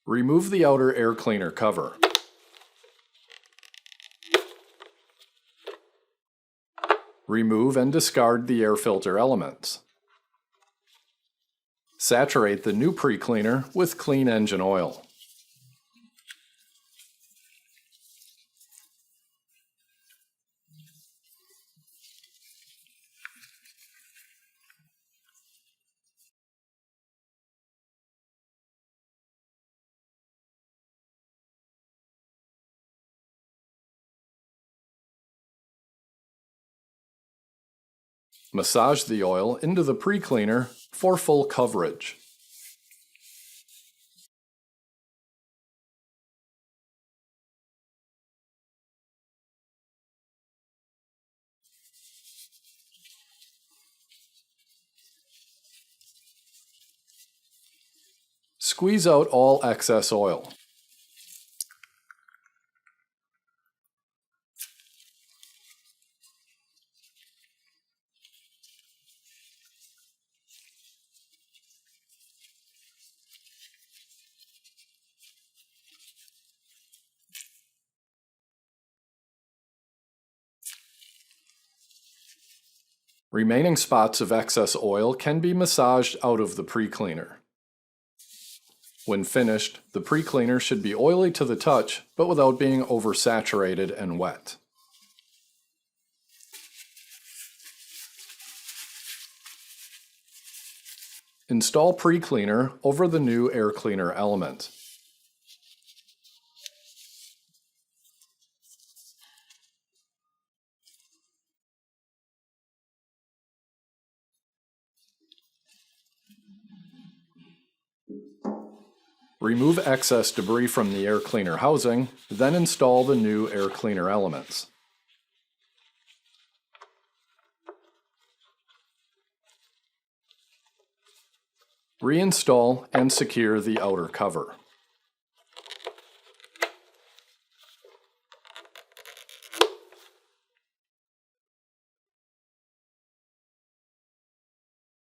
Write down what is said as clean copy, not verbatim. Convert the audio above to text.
Remove the outer air cleaner cover. Remove and discard the air filter elements. Saturate the new pre-cleaner with clean engine oil. Massage the oil into the pre-cleaner for full coverage. Squeeze out all excess oil. Remaining spots of excess oil can be massaged out of the pre-cleaner. When finished, the pre-cleaner should be oily to the touch, but without being oversaturated and wet. Install pre-cleaner over the new air cleaner element. Remove excess debris from the air cleaner housing, then install the new air cleaner elements. Reinstall and secure the outer cover.